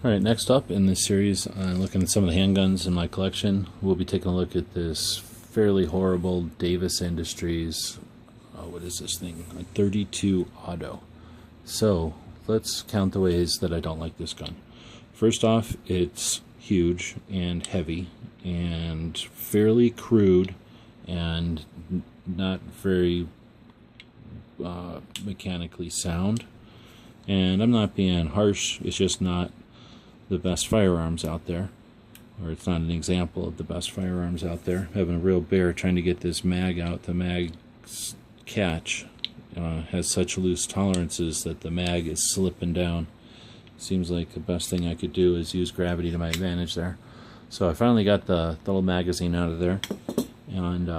Alright, next up in this series, looking at some of the handguns in my collection, we'll be taking a look at this fairly horrible Davis Industries, what is this thing, a 32 Auto. So, let's count the ways that I don't like this gun. First off, it's huge and heavy and fairly crude and not very mechanically sound. And I'm not being harsh, it's just not the best firearms out there, or it's not an example of the best firearms out there. Having a real bear trying to get this mag out. The mag's catch has such loose tolerances that the mag is slipping down. Seems like the best thing I could do is use gravity to my advantage there. So I finally got the little magazine out of there, and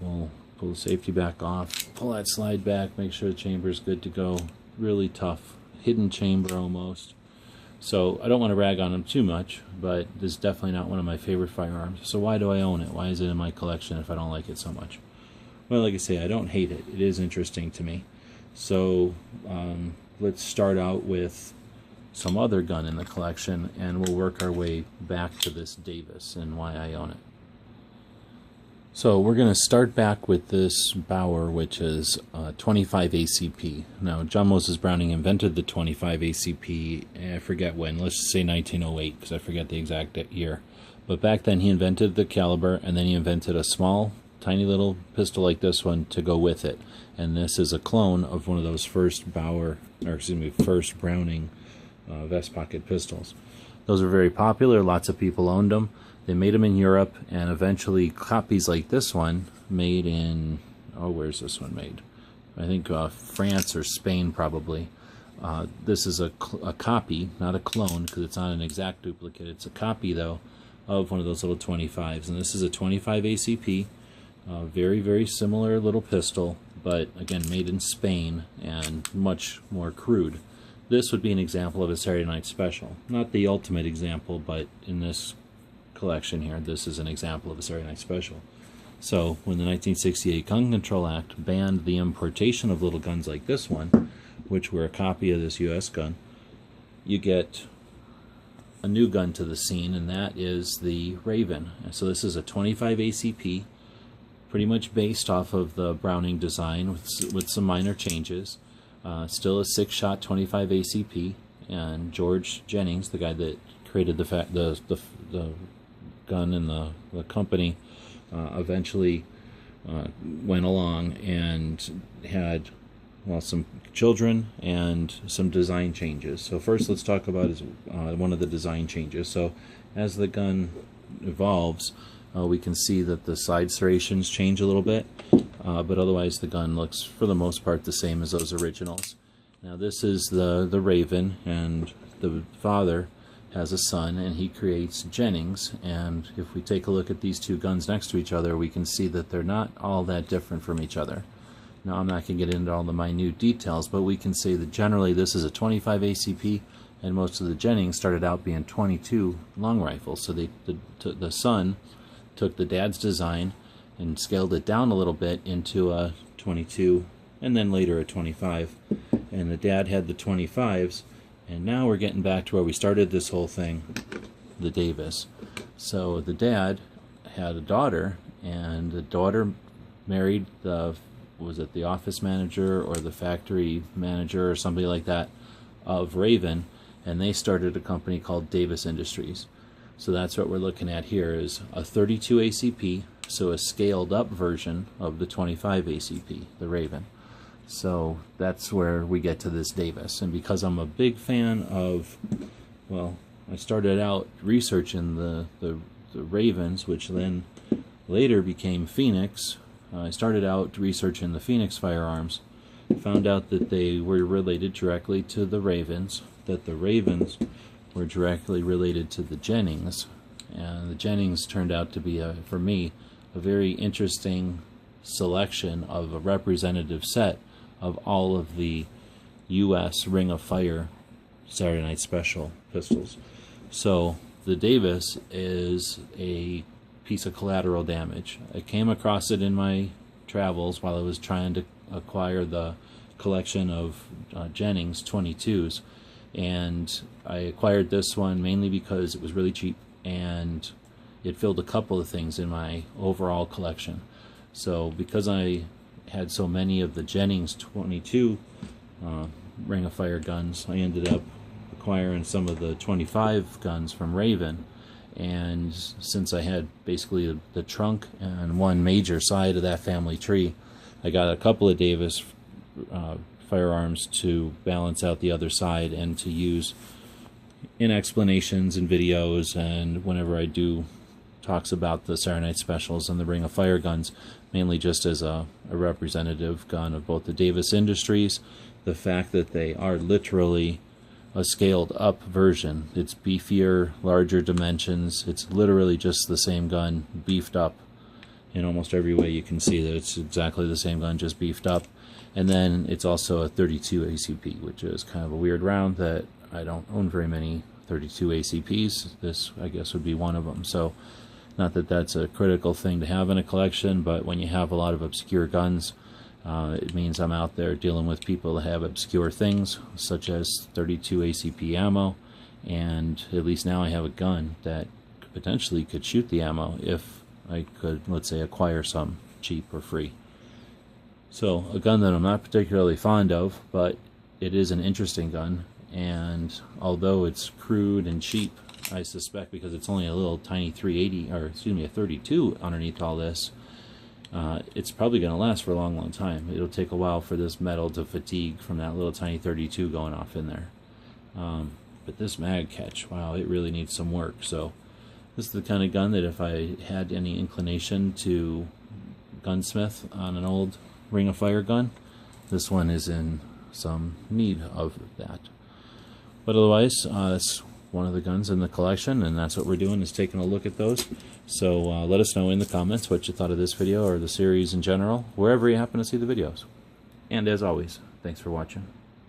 we'll pull the safety back off, pull that slide back, make sure the chamber is good to go. Really tough, hidden chamber almost. So I don't want to rag on them too much, but this is definitely not one of my favorite firearms. So why do I own it? Why is it in my collection if I don't like it so much? Well, like I say, I don't hate it. It is interesting to me. So let's start out with some other gun in the collection, and we'll work our way back to this Davis and why I own it. So we're going to start back with this Bauer, which is 25 ACP. Now, John Moses Browning invented the 25 ACP, I forget when, let's just say 1908, because I forget the exact year. But back then he invented the caliber, and then he invented a small, tiny little pistol like this one to go with it. And this is a clone of one of those first first Browning vest pocket pistols. Those were very popular, lots of people owned them. They made them in Europe, and eventually copies like this one made in, where's this one made? I think France or Spain probably. This is a copy, not a clone, because it's not an exact duplicate. It's a copy, though, of one of those little 25s. And this is a 25 ACP, very, very similar little pistol, but again, made in Spain and much more crude. This would be an example of a Saturday Night Special. Not the ultimate example, but in this collection here, this is an example of a Saturday Night Special. So when the 1968 Gun Control Act banned the importation of little guns like this one, which were a copy of this US gun, you get a new gun to the scene, and that is the Raven. So this is a 25 ACP, pretty much based off of the Browning design with some minor changes. Still a 6-shot 25 ACP, and George Jennings, the guy that created the gun and the company, eventually went along and had some children and some design changes. So first let's talk about one of the design changes. So as the gun evolves, we can see that the side serrations change a little bit, but otherwise the gun looks for the most part the same as those originals. Now this is the Raven, and the father has a son, and he creates Jennings. And if we take a look at these two guns next to each other, we can see that they're not all that different from each other. Now, I'm not going to get into all the minute details, but we can say that generally this is a 25 ACP, and most of the Jennings started out being 22 long rifles. So the son took the dad's design and scaled it down a little bit into a 22, and then later a 25. And the dad had the 25s, and now we're getting back to where we started this whole thing, the Davis. So the dad had a daughter, and the daughter married was it the office manager or the factory manager or somebody like that of Raven, and they started a company called Davis Industries. So that's what we're looking at here, is a 32 ACP, so a scaled up version of the 25 ACP, the Raven. So that's where we get to this Davis. And because I'm a big fan of, I started out researching the Ravens, which then later became Phoenix. I started out researching the Phoenix firearms, found out that they were related directly to the Ravens, that the Ravens were directly related to the Jennings, and the Jennings turned out to be, for me, a very interesting selection of a representative set of all of the U.S. Ring of Fire Saturday Night Special pistols. So the Davis is a piece of collateral damage. I came across it in my travels while I was trying to acquire the collection of Jennings 22s, And I acquired this one mainly because it was really cheap and it filled a couple of things in my overall collection. So because I had so many of the Jennings 22 Ring of Fire guns, I ended up acquiring some of the 25 guns from Raven. And since I had basically the trunk and one major side of that family tree, I got a couple of Davis firearms to balance out the other side and to use in explanations and videos, and whenever I do talks about the Saturday Night Specials and the Ring of Fire guns, mainly just as a representative gun of both the Davis Industries, the fact that they are literally a scaled up version. It's beefier, larger dimensions. It's literally just the same gun beefed up in almost every way. You can see that it's exactly the same gun, just beefed up. And then it's also a 32 ACP, which is kind of a weird round that I don't own very many 32 ACPs. This, I guess, would be one of them. So not that that's a critical thing to have in a collection, but when you have a lot of obscure guns, it means I'm out there dealing with people that have obscure things, such as 32 ACP ammo, and at least now I have a gun that potentially could shoot the ammo if I could, let's say, acquire some cheap or free. So a gun that I'm not particularly fond of, but it is an interesting gun, and although it's crude and cheap, I suspect because it's only a little tiny 380, or excuse me, a 32 underneath all this, it's probably going to last for a long, long time. It'll take a while for this metal to fatigue from that little tiny 32 going off in there. But this mag catch, wow, it really needs some work. So this is the kind of gun that if I had any inclination to gunsmith on an old Ring of Fire gun, this one is in some need of that. But otherwise, that's one of the guns in the collection, and that's what we're doing, is taking a look at those. So let us know in the comments what you thought of this video or the series in general, wherever you happen to see the videos. And as always, thanks for watching.